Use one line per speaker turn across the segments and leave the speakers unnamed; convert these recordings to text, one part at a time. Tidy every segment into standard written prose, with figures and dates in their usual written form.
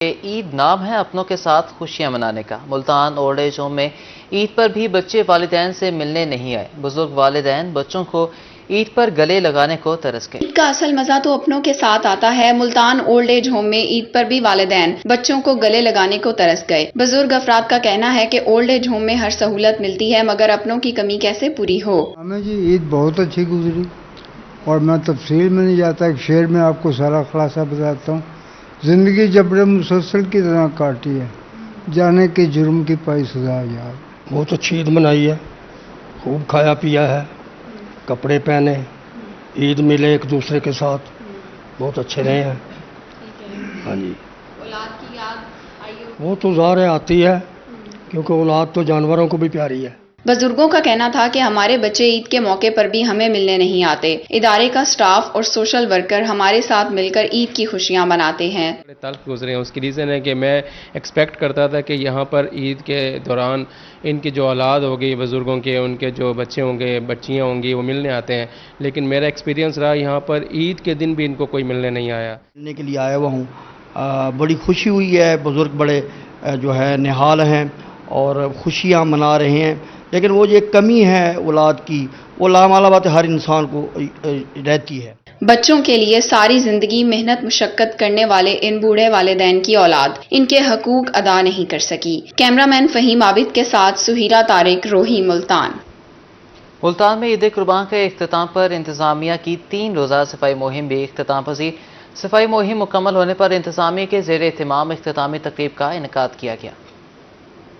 عید نام ہے اپنوں کے ساتھ خوشیاں منانے کا۔ ملتان اولڈ ایج ہوم میں عید پر بھی بچے والدین سے ملنے نہیں آئے۔ بزرگ والدین بچوں کو عید پر گلے لگانے کو ترس گئے۔
عید کا اصل مزہ تو اپنوں کے ساتھ آتا ہے۔ ملتان اولڈ ایج ہوم میں عید پر بھی والدین بچوں کو گلے لگانے کو ترس گئے۔ بزرگ افراد کا کہنا ہے کہ اولڈ ایج ہوم میں ہر سہولت ملتی ہے مگر اپنوں کی کمی کیسے پوری ہو۔
ہمیں جی عید بہت اچھی گزری اور میں تفصیل میں نہیں جاتا، ایک شعر میں آپ کو سارا خلاصہ بتاتا ہوں۔ زندگی جبر مسلسل کی طرح کاٹی ہے، جانے کے جرم کی پائی سزا یاد۔
بہت اچھی عید منائی ہے، خوب کھایا پیا ہے، کپڑے پہنے، عید ملے ایک دوسرے کے ساتھ، بہت اچھے رہے ہیں۔ ہاں جی،
اولاد کی یاد آئی ہو؟
وہ تو ظاہر آتی ہے کیونکہ اولاد تو جانوروں کو بھی پیاری ہے۔
بزرگوں کا کہنا تھا کہ ہمارے بچے عید کے موقع پر بھی ہمیں ملنے نہیں آتے۔ ادارے کا سٹاف اور سوشل ورکر ہمارے ساتھ مل کر عید کی خوشیاں مناتے ہیں۔
بڑے تلخ گزرے ہیں، اس کی ریزن ہے کہ میں ایکسپیکٹ کرتا تھا کہ یہاں پر عید کے دوران ان کی جو اولاد ہوگی بزرگوں کے، ان کے جو بچے ہوں گے، بچیاں ہوں گی، وہ ملنے آتے ہیں، لیکن میرا ایکسپیرینس رہا یہاں پر عید کے دن بھی ان کو کوئی ملنے نہیں آیا۔
ملنے کے لیے آیا ہوا ہوں، بڑی خوشی ہوئی ہے، بزرگ بڑے جو ہے نہال ہیں اور خوشیاں منا رہے ہیں، لیکن وہ جو ایک کمی ہے اولاد کی، وہ لامال بات ہر انسان کو رہتی ہے۔
بچوں کے لیے ساری زندگی محنت مشقت کرنے والے ان بوڑھے والدین کی اولاد ان کے حقوق ادا نہیں کر سکی۔ کیمرہ مین فہیم عابد کے ساتھ سہیرا طارق، روہی، ملتان۔
ملتان میں عید قربان کے اختتام پر انتظامیہ کی 3 روزہ صفائی مہم بھی اختتام پذیر۔ صفائی مہم مکمل ہونے پر انتظامیہ کے زیر اہتمام اختتامی تقریب کا انعقاد کیا گیا۔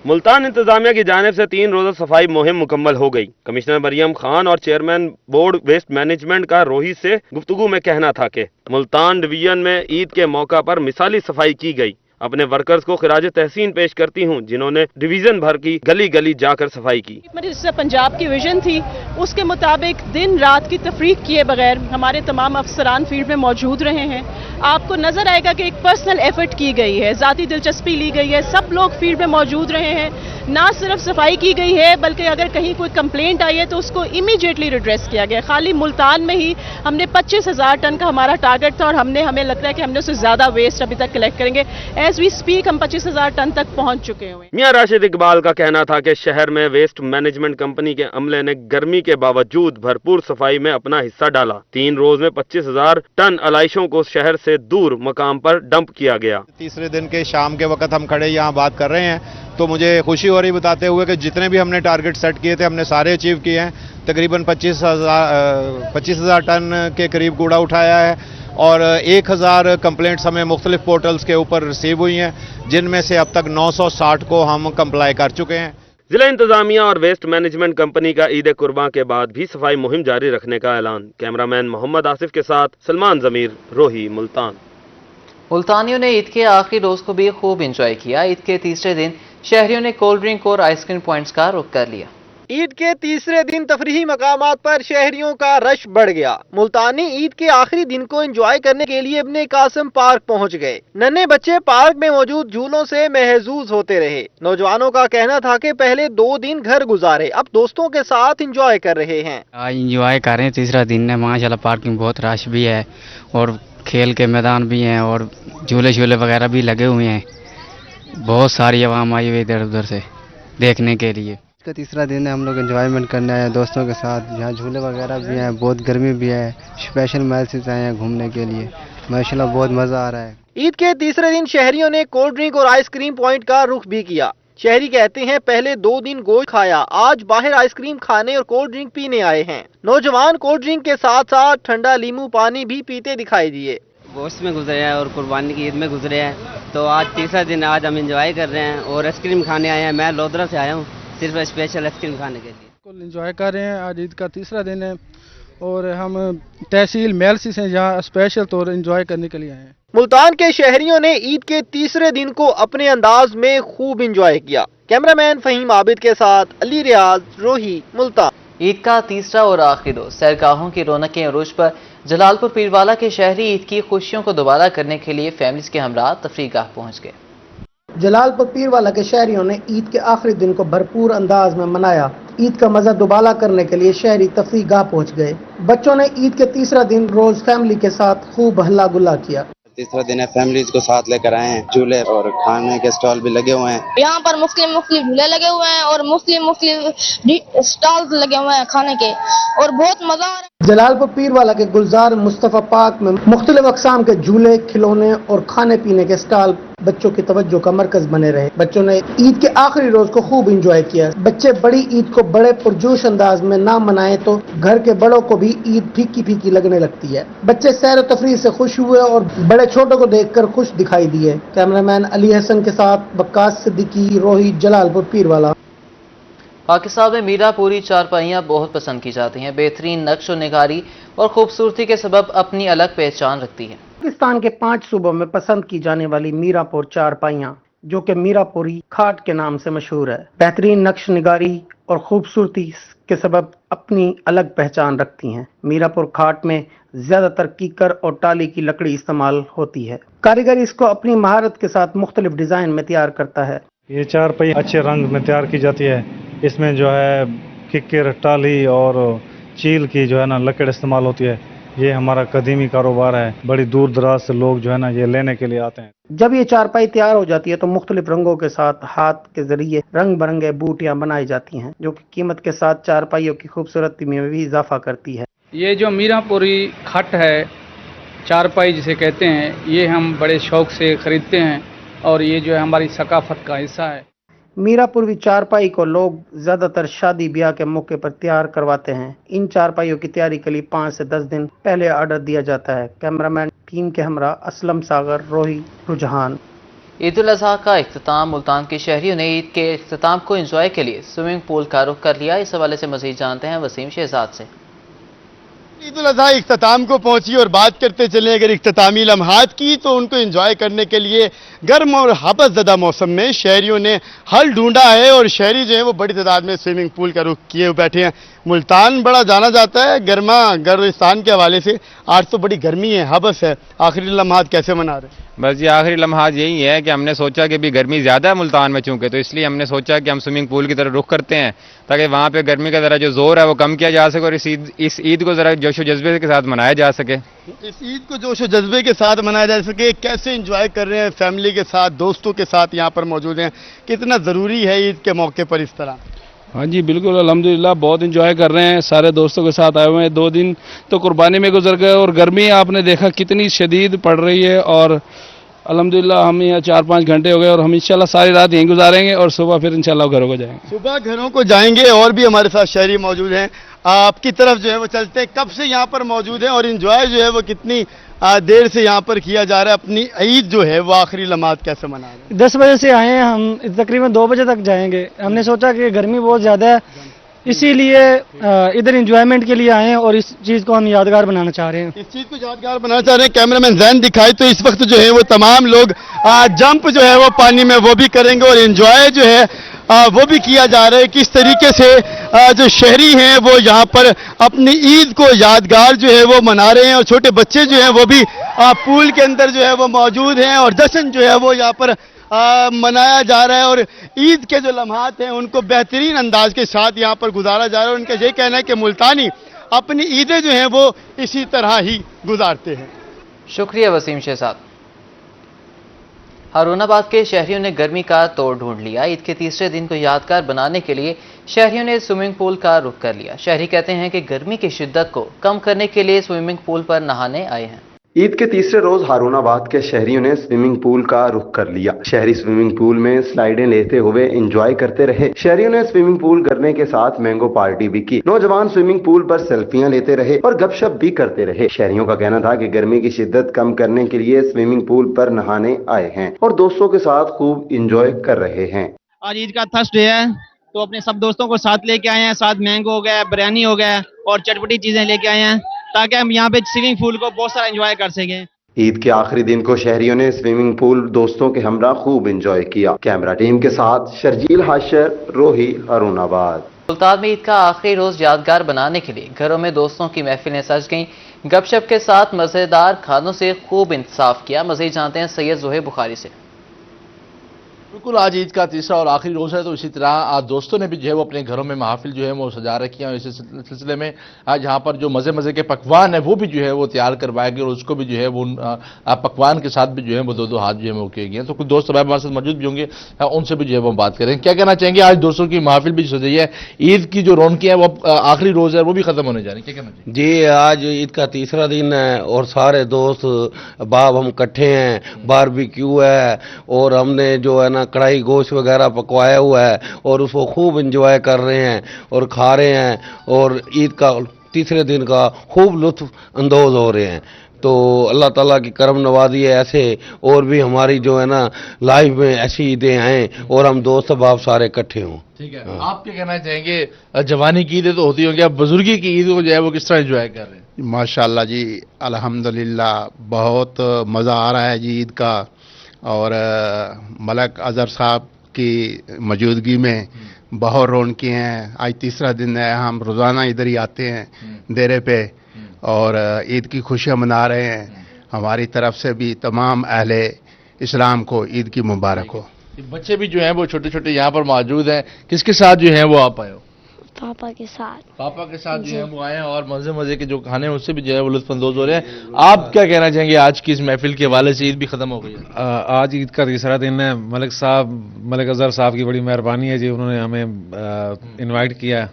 ملتان انتظامیہ کی جانب سے 3 روزہ صفائی مہم مکمل ہو گئی۔ کمشنر مریم خان اور چیئرمین بورڈ ویسٹ مینجمنٹ کا روہی سے گفتگو میں کہنا تھا کہ ملتان ڈویژن میں عید کے موقع پر مثالی صفائی کی گئی۔ اپنے ورکرز کو خراج تحسین پیش کرتی ہوں جنہوں نے ڈویژن بھر کی گلی گلی جا کر صفائی کی۔
جس سے پنجاب کی ویژن تھی اس کے مطابق دن رات کی تفریق کیے بغیر ہمارے تمام افسران فیلڈ میں موجود رہے ہیں۔ آپ کو نظر آئے گا کہ ایک پرسنل ایفرٹ کی گئی ہے، ذاتی دلچسپی لی گئی ہے، سب لوگ فیلڈ میں موجود رہے ہیں۔ نہ صرف صفائی کی گئی ہے بلکہ اگر کہیں کوئی کمپلینٹ آئی ہے تو اس کو امیڈیٹلی ریڈریس کیا گیا۔ خالی ملتان میں ہی ہم نے 25,000 ٹن کا ہمارا ٹارگٹ تھا اور ہمیں لگتا ہے کہ ہم نے اس سے زیادہ ویسٹ ابھی تک کلیکٹ کریں گے۔ ایز وی اسپیک ہم 25,000 ٹن تک پہنچ چکے ہوئے ہیں۔
میاں راشد اقبال کا کہنا تھا کہ شہر میں ویسٹ مینجمنٹ کمپنی کے عملے نے گرمی کے باوجود بھرپور صفائی میں اپنا حصہ ڈالا۔ 3 روز میں 25,000 ٹن علائشوں کو شہر سے دور مقام پر ڈمپ کیا گیا۔
تیسرے دن کے شام کے وقت ہم کھڑے یہاں بات کر رہے ہیں تو مجھے خوشی ہو رہی بتاتے ہوئے کہ جتنے بھی ہم نے ٹارگٹ سیٹ کیے تھے ہم نے سارے اچیو کیے ہیں۔ تقریباً 25,000 ٹن کے قریب کوڑا اٹھایا ہے اور 1,000 کمپلینٹس ہمیں مختلف پورٹلز کے اوپر ریسیو ہوئی ہیں، جن میں سے اب تک 960 کو ہم کمپلائی کر چکے ہیں۔
ضلع انتظامیہ اور ویسٹ مینجمنٹ کمپنی کا عید قربان کے بعد بھی صفائی مہم جاری رکھنے کا اعلان۔ کیمرہ مین محمد آصف کے ساتھ سلمان ضمیر، روہی، ملتان۔
ملتانیوں نے عید کے آخری روز کو بھی خوب انجوائے کیا۔ عید کے تیسرے دن شہریوں نے کولڈ ڈرنک اور آئس کریم پوائنٹس کا رخ کر لیا۔
عید کے تیسرے دن تفریحی مقامات پر شہریوں کا رش بڑھ گیا۔ ملتانی عید کے آخری دن کو انجوائے کرنے کے لیے ابن قاسم پارک پہنچ گئے۔ ننھے بچے پارک میں موجود جھولوں سے محظوظ ہوتے رہے۔ نوجوانوں کا کہنا تھا کہ پہلے 2 دن گھر گزارے، اب دوستوں کے ساتھ انجوائے کر رہے ہیں۔
انجوائے کر رہے ہیں، تیسرا دن ہے، ماشاءاللہ پارک میں بہت رش بھی ہے اور کھیل کے میدان بھی ہیں اور جھولے شولے وغیرہ بھی لگے ہوئے ہیں۔ بہت ساری عوام آئی ہوئی ادھر ادھر سے دیکھنے کے لیے۔
اس کا تیسرا دن ہے، ہم لوگ انجوائمنٹ کرنے آئے ہیں دوستوں کے ساتھ، جہاں جھولے وغیرہ بھی ہیں، بہت گرمی بھی ہے، اسپیشل محل سے آئے ہیں گھومنے کے لیے، ماشاءاللہ بہت مزہ آ رہا ہے۔
عید کے تیسرے دن شہریوں نے کولڈ ڈرنک اور آئس کریم پوائنٹ کا رخ بھی کیا۔ شہری کہتے ہیں پہلے 2 دن گوشت کھایا، آج باہر آئس کریم کھانے اور کولڈ ڈرنک پینے آئے ہیں۔ نوجوان کولڈ ڈرنک کے ساتھ ساتھ ٹھنڈا لیمو پانی بھی پیتے دکھائی دیے۔
گوشت میں گزرے ہیں اور قربانی کی عید میں گزرے ہیں، تو آج تیسرا دن، آج ہم انجوائے کر رہے ہیں اور آئس کریم کھانے آئے ہیں۔ میں لودرا سے آیا ہوں صرف اسپیشل آئس کریم کھانے کے لیے۔
انجوائے کر رہے ہیں، آج عید کا تیسرا دن ہے اور ہم تحصیل میلسی سے یہاں اسپیشل طور انجوائے کرنے کے لیے آئے ہیں۔
ملتان کے شہریوں نے عید کے تیسرے دن کو اپنے انداز میں خوب انجوائے کیا۔ کیمرہ مین فہیم عابد کے ساتھ علی ریاض، روہی، ملتان۔
عید کا تیسرا اور آخری روز سیرگاہوں کی رونقیں عروج پر۔ جلال پور پیروالا کے شہری عید کی خوشیوں کو دوبارہ کرنے کے لیے فیملیز کے ہمراہ تفریح گاہ پہنچ گئے۔
جلال پور پیروالا کے شہریوں نے عید کے آخری دن کو بھرپور انداز میں منایا۔ عید کا مزہ دوبالا کرنے کے لیے شہری تفریح گاہ پہنچ گئے۔ بچوں نے عید کے تیسرا دن روز فیملی کے ساتھ خوب ہلا گلا کیا۔
तीसरा दिन है, फैमिलीज को साथ लेकर आए हैं। झूले और खाने के स्टॉल भी लगे हुए हैं।
यहाँ पर मुख्तलिफ झूले लगे हुए हैं और मुख्तलिफ स्टॉल्स लगे हुए हैं खाने के, और बहुत मजा आ रहा है।
जलालपुर पीरवाला के गुलजार मुस्तफा पार्क में मुख्तलिफ अक़साम के झूले, खिलौने और खाने पीने के स्टॉल बच्चों की तवज्जो का मरकज बने रहे। बच्चों ने ईद के आखिरी रोज को खूब एंजॉय किया। बच्चे बड़ी ईद को बड़े पुरजोश अंदाज में ना मनाएं तो घर के बड़ों को भी ईद फीकी फीकी लगने लगती है। बच्चे सैर व तफरीह से खुश हुए और बड़े छोटों को देखकर खुश दिखाई दिए। कैमरामैन अली हसन के साथ बक्कास सिद्दीकी, रोहित, जलालपुर पीरवाला।
पाकिस्तान में मीरापुरी चारपाइयाँ बहुत पसंद की जाती हैं। बेहतरीन नक्श व निगारी और खूबसूरती के सबब अपनी अलग पहचान रखती हैं।
पाकिस्तान के 5 सूबों में पसंद की जाने वाली मीरापुर चारपाइयाँ, जो कि मीरापुरी खाट के नाम से मशहूर है, बेहतरीन नक्श निगारी और खूबसूरती के सबब अपनी अलग पहचान रखती हैं। मीरापुर खाट में ज्यादातर कीकर और टाली की लकड़ी इस्तेमाल होती है। कारीगर इसको अपनी महारत के साथ मुख्तलिफ डिजाइन में तैयार करता है।
ये चारपाई अच्छे रंग में तैयार की जाती है। इसमें जो है किक्कर, टाली और चील की जो है ना लकड़ इस्तेमाल होती है। ये हमारा कदीमी कारोबार है। बड़ी दूर दराज से लोग जो है ना ये लेने के लिए आते हैं।
जब ये चारपाई तैयार हो जाती है तो मुख्तलिफ रंगों के साथ हाथ के जरिए रंग बिरंगे बूटियां बनाई जाती हैं, जो कि कीमत के साथ चारपाइयों की खूबसूरती में भी इजाफा करती है।
ये जो मीरापुरी खट है, चारपाई जिसे कहते हैं, ये हम बड़े शौक से ख़रीदते हैं और ये जो है हमारी सकाफत का हिस्सा है।
मीरापुरी चारपाई को लोग ज्यादातर शादी ब्याह के मौके पर तैयार करवाते हैं। इन चारपाइयों की तैयारी के लिए 5 से 10 दिन पहले ऑर्डर दिया जाता है। कैमरामैन टीम के हमरा असलम सागर, रोही, रुझान।
ईद उल अजहा का इख्तिताम। मुल्तान के शहरियों ने ईद के इख्तिताम को एंजॉय के लिए स्विमिंग पूल का रुख कर लिया। इस हवाले से मजीद जानते हैं वसीम शहजाद से।
ईद उल अजहा इख्तिताम को पहुंची और बात करते चले अगर इख्तितामी लम्हात की, तो उनको एंजॉय करने के लिए गर्म और हबस ज़दा मौसम में शहरियों ने हल ढूंढा है और शहरी जो है वो बड़ी तादाद में स्विमिंग पूल का रुख किए हुए बैठे हैं। मुल्तान बड़ा जाना जाता है गर्मिस्तान के हवाले से। आज तो बड़ी गर्मी है, हबस है। आखिरी लम्हात कैसे मना रहे हैं?
बस ये आखिरी लम्हात यही है कि हमने सोचा कि भी गर्मी ज़्यादा है मुल्तान में चूँकि, तो इसलिए हमने सोचा कि हम स्विमिंग पूल की तरफ रुख करते हैं ताकि वहाँ पे गर्मी का ज़रा जो ज़ोर है वो कम किया जा सके और इस ईद को ज़रा जोश व जज्बे के साथ मनाया जा सके।
इस ईद को जोश व जज्बे के साथ मनाया जा सके, कैसे एंजॉय कर रहे हैं? फैमिली के साथ, दोस्तों के साथ यहाँ पर मौजूद हैं। कितना ज़रूरी है ईद के मौके पर इस तरह?
हाँ जी बिल्कुल, अल्हम्दुलिल्लाह बहुत एंजॉय कर रहे हैं। सारे दोस्तों के साथ आए हुए हैं। 2 दिन तो कुर्बानी में गुजर गए और गर्मी आपने देखा कितनी शदीद पड़ रही है, और अल्हम्दुलिल्लाह हम यहाँ 4-5 घंटे हो गए और हम इंशाल्लाह सारी रात यहीं गुजारेंगे और सुबह फिर इंशाल्लाह घरों को जाएंगे।
सुबह घरों को जाएंगे। और भी हमारे साथ शहरी मौजूद हैं। आपकी तरफ जो है वो चलते हैं, कब से यहाँ पर मौजूद हैं और इंजॉय जो है वो कितनी देर से यहाँ पर किया जा रहा है? अपनी ईद जो है वो आखिरी लम्हात कैसे मना रहे हैं?
10 बजे से आए हैं हम, तकरीबन 2 बजे तक जाएंगे। हमने सोचा कि गर्मी बहुत ज़्यादा है, इसीलिए इधर एंजॉयमेंट के लिए आए हैं और इस चीज़ को हम यादगार बनाना चाह रहे हैं।
इस चीज़ को यादगार बनाना चाह रहे हैं। कैमरामैन जैन दिखाई तो इस वक्त जो है वो तमाम लोग जंप जो है वो पानी में वो भी करेंगे और एंजॉय जो है वो भी किया जा रहा है। किस तरीके से जो शहरी हैं वो यहाँ पर अपनी ईद को यादगार जो है वो मना रहे हैं और छोटे बच्चे जो हैं वो भी पूल के अंदर जो है वो मौजूद हैं और जश्न जो है वो यहाँ पर मनाया जा रहा है और ईद के जो लम्हात हैं उनको बेहतरीन अंदाज के साथ यहाँ पर गुजारा जा रहा है। उनका ये कहना है कि मुल्तानी अपनी ईदें जो हैं वो इसी तरह ही गुजारते हैं।
शुक्रिया वसीम शहजाद। हारूनाबाद के शहरियों ने गर्मी का तोड़ ढूंढ लिया। ईद के तीसरे दिन को यादगार बनाने के लिए शहरियों ने स्विमिंग पूल का रुख कर लिया। शहरी कहते हैं कि गर्मी की शिद्दत को कम करने के लिए स्विमिंग पूल पर नहाने आए हैं।
ईद के तीसरे रोज हारूनाबाद के शहरियों ने स्विमिंग पूल का रुख कर लिया। शहरी स्विमिंग पूल में स्लाइडें लेते हुए एंजॉय करते रहे। शहरियों ने स्विमिंग पूल करने के साथ मैंगो पार्टी भी की। नौजवान स्विमिंग पूल पर सेल्फियां लेते रहे और गपशप भी करते रहे। शहरियों का कहना था कि गर्मी की शिद्दत कम करने के लिए स्विमिंग पूल पर नहाने आए हैं और दोस्तों के साथ खूब इंजॉय कर रहे हैं।
आज ईद का फर्स्ट डे है तो अपने सब दोस्तों को साथ लेके आए हैं। साथ मैंगो हो गया, बिरयानी हो गया और चटपटी चीजें लेके आए हैं ताकि हम यहाँ पे स्विमिंग पूल को बहुत सारा एंजॉय कर सकें।
ईद के आखिरी दिन को शहरियों ने स्विमिंग पूल दोस्तों के हमरा खूब एंजॉय किया। कैमरा टीम के साथ शर्जील हाशर, रोही, हारूनाबाद।
मुल्तान में ईद का आखिरी रोज यादगार बनाने के लिए घरों में दोस्तों की महफिलें सज गईं। गपशप के साथ मजेदार खानों से खूब इंतसाफ किया। मजीद जानते हैं सैयद जोहेब बुखारी से।
बिल्कुल, आज ईद का तीसरा और आखिरी रोज़ है, तो इसी तरह आज दोस्तों ने भी जो है वो अपने घरों में महफिल जो है वो सजा रखी है। इसी सिलसिले में आज यहाँ पर जो मज़े मज़े के पकवान है वो भी जो है वो तैयार करवाए गए और उसको भी जो है वो पकवान के साथ भी जो है वो दो हाथ जो है वो किए गए हैं। तो कुछ दोस्त भाई हमारे साथ मौजूद भी होंगे, उनसे भी जो है वो बात करेंगे। क्या कहना चाहेंगे, आज दोस्तों की महफिल भी सजी है, ईद की जो रौनकें हैं वो आखिरी रोज़ है वो भी ख़त्म होने जा रही है, क्या कहना चाहिए?
जी, आज ईद का तीसरा दिन है और सारे दोस्त बाब हम इकट्ठे हैं, बारबेक्यू है और हमने जो है ना कढ़ाई गोश्त वगैरह पकवाया हुआ है और उसको खूब एंजॉय कर रहे हैं और खा रहे हैं और ईद का तीसरे दिन का खूब लुत्फ अंदोज हो रहे हैं। तो अल्लाह ताला की करम नवाजी है, ऐसे और भी हमारी जो है ना लाइफ में ऐसी ईदें आएँ और हम दोस्त बाप सारे इकट्ठे हों।
ठीक है, आप क्या कहना चाहेंगे? जवानी की ईदें तो होती होंगी, अब बुजुर्गी की ईद को जो है वो किस तरह एंजॉय कर रहे हैं?
माशाल्लाह जी, अल्हम्दुलिल्लाह, बहुत मज़ा आ रहा है जी ईद का। और मलक अजहर साहब की मौजूदगी में बहुत रौनकें हैं। आज तीसरा दिन है, हम रोज़ाना इधर ही आते हैं डेरे पे और ईद की खुशियाँ मना रहे हैं। हमारी तरफ से भी तमाम अहले इस्लाम को ईद की मुबारक हो।
बच्चे भी जो हैं वो छोटे छोटे यहाँ पर मौजूद हैं, किसके साथ जो हैं वो आप आए हो?
पापा के साथ।
पापा के साथ जो है वो आए हैं और मजे मजे के जो खाने हैं उससे भी जो है वो लुत्फानंदोज हो रहे हैं। आप क्या कहना चाहेंगे, आज की इस महफिल के हवाले से? ईद भी खत्म हो गई है,
आज ईद का तीसरा दिन है। मलिक अजहर साहब की बड़ी मेहरबानी है जी, उन्होंने हमें इनवाइट किया।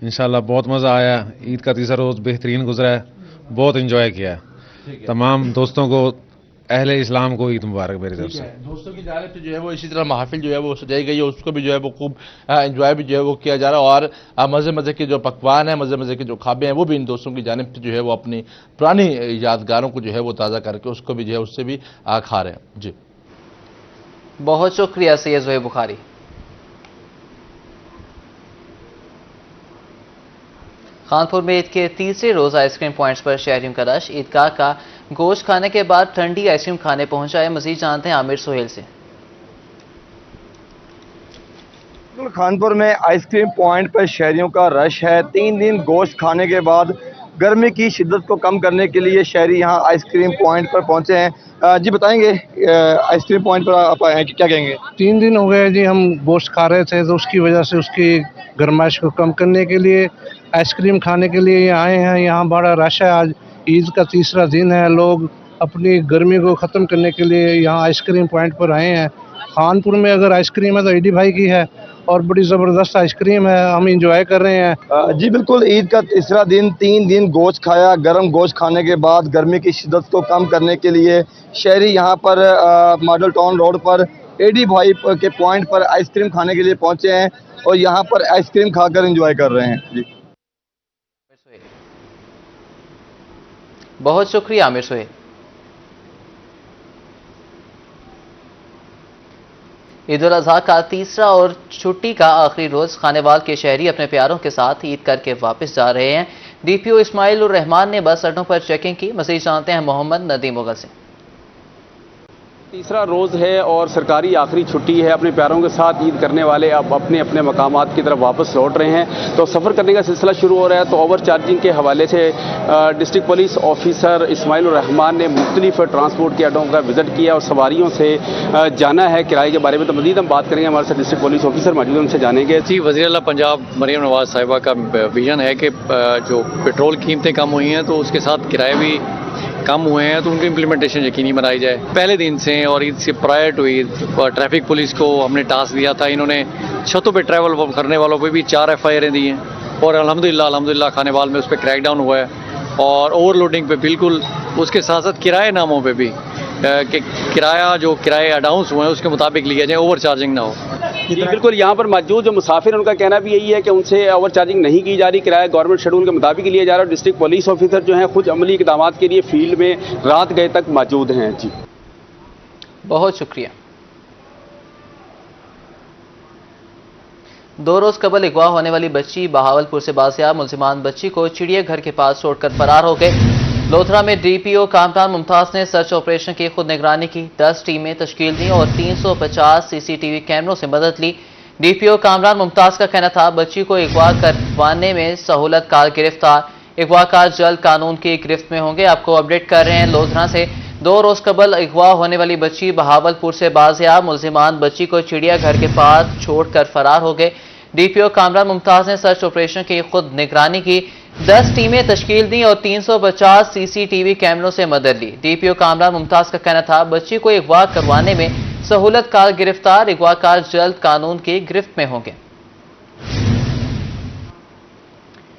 इंशाल्लाह बहुत मज़ा आया, ईद का तीसरा रोज़ बेहतरीन गुजरा है, बहुत इंजॉय किया। तमाम दोस्तों को, अहले इस्लाम को ईद मुबारक मेरी तरफ से।
दोस्तों की जानिब से जो है वो इसी तरह महफिल जो है वो सजाई गई है, उसको भी जो है वो खूब एंजॉय भी जो है वो किया जा रहा है और मज़े मज़े के जो पकवान हैं, मज़े मज़े के जो खाबे हैं वो भी इन दोस्तों की जानिब से जो है वो अपनी पुरानी यादगारों को जो है वो ताज़ा करके उसको भी जो है उससे भी खा रहे हैं। जी,
बहुत शुक्रिया सैयद ज़ोहैब बुखारी। कानपुर में ईद के तीसरे रोज आइसक्रीम पॉइंट्स पर शहरियों का रश। ईदगाह का गोश्त खाने के बाद ठंडी आइसक्रीम खाने पहुंचा है। मजीद जानते हैं आमिर सोहेल से।
कानपुर में आइसक्रीम पॉइंट पर शहरियों का रश है। 3 दिन गोश्त खाने के बाद गर्मी की शिद्दत को कम करने के लिए शहरी यहाँ आइसक्रीम पॉइंट पर पहुंचे हैं। जी बताएंगे, आइसक्रीम पॉइंट पर आप आए हैं, क्या कहेंगे?
3 दिन हो गए जी, हम गोश्त खा रहे थे तो उसकी वजह से उसकी गर्माइश को कम करने के लिए आइसक्रीम खाने के लिए आए हैं। यहाँ बड़ा रश है, आज ईद का तीसरा दिन है, लोग अपनी गर्मी को ख़त्म करने के लिए यहाँ आइसक्रीम पॉइंट पर आए हैं। कानपुर में अगर आइसक्रीम है तो ईडी भाई की है और बड़ी ज़बरदस्त आइसक्रीम है, हम इंजॉय कर रहे हैं।
जी बिल्कुल, ईद का तीसरा दिन, 3 दिन गोश्त खाया। गर्म गोश्त खाने के बाद गर्मी की शिद्दत को कम करने के लिए शहरी यहाँ पर मॉडल टाउन रोड पर एडी भाई के पॉइंट पर आइसक्रीम खाने के लिए पहुँचे हैं और यहाँ पर आइसक्रीम खाकर एंजॉय कर रहे हैं। जी
बहुत शुक्रिया आमिर सोहेल। ईद उल अजहा का तीसरा और छुट्टी का आखिरी रोज खानेवाल के शहरी अपने प्यारों के साथ ईद करके वापस जा रहे हैं। डीपीओ इस्माइल उर रहमान ने बस अड्डों पर चेकिंग की। मज़ीद जानते हैं मोहम्मद नदीम मुगल से।
तीसरा रोज़ है और सरकारी आखिरी छुट्टी है। अपने प्यारों के साथ ईद करने वाले अब अपने अपने मकामात की तरफ वापस लौट रहे हैं, तो सफ़र करने का सिलसिला शुरू हो रहा है। तो ओवर चार्जिंग के हवाले से डिस्ट्रिक्ट पुलिस ऑफिसर इस्माइल उर रहमान ने मुख्तलिफ ट्रांसपोर्ट के अड्डों का विजिट किया और सवारियों से जाना है किराए के बारे में। तो मज़ीद हम बात करेंगे, हमारे साथ डिस्ट्रिक्ट पुलिस ऑफिसर मौजूद, उनसे जानेंगे।
जी, वज़ीर-ए-आला पंजाब मरियम नवाज साहिबा का विजन है कि जो पेट्रोल कीमतें कम हुई हैं तो उसके साथ किराए भी कम हुए हैं, तो उनकी इम्प्लीमेंटेशन यकीनी बनाई जाए। पहले दिन से और ईद से prior to Eid traffic police को हमने टास्क दिया था, इन्होंने छतों पे ट्रैवल करने वालों पे भी 4 FIR दी हैं और अल्हम्दुलिल्लाह खानेवाल में उस पर क्रैकडाउन हुआ है और ओवरलोडिंग पे बिल्कुल, उसके साथ साथ किराए नामों पे भी कि किराए अडाउंस हुए हैं उसके मुताबिक लिया जाए, ओवर चार्जिंग ना हो।
जी बिल्कुल, यहाँ पर मौजूद जो मुसाफिर उनका कहना भी यही है कि उनसे ओवर चार्जिंग नहीं की जा रही, किराया गवर्नमेंट शेड्यूल के मुताबिक लिया जा रहा है। डिस्ट्रिक्ट पुलिस ऑफिसर जो हैं खुद अमली इक़दाम के लिए फील्ड में रात गए तक मौजूद हैं। जी
बहुत शुक्रिया। 2 रोज कबल अगवा होने वाली बच्ची बहावलपुर से बाजियाब। मुलजिमान बच्ची को चिड़ियाघर के पास छोड़कर फरार हो गए। लोथरा में डीपीओ कामरान मुमताज ने सर्च ऑपरेशन की खुद निगरानी की। 10 टीमें तश्कील दी और 350 CCTV कैमरों से मदद ली। डीपीओ कामरान मुमताज का कहना था बच्ची को अगवा करवाने में सहूलतकार गिरफ्तार। अगवाकार जल्द कानून की गिरफ्त में होंगे। आपको अपडेट कर रहे हैं लोधरा से। 2 روز قبل اغوا ہونے والی بچی بہاولپور سے بازیاب، ملزمان بچی کو چڑیا گھر کے پاس چھوڑ کر فرار ہو گئے۔ ڈی پی او کامران ممتاز نے سرچ آپریشن کی خود نگرانی کی، 10 ٹیمیں تشکیل دیں اور 350 سی سی ٹی وی کیمروں سے مدد لی۔ ڈی پی او کامران ممتاز کا کہنا تھا بچی کو اغوا کروانے میں سہولت کار گرفتار، اغوا کار جلد قانون کی گرفت میں ہوں گے۔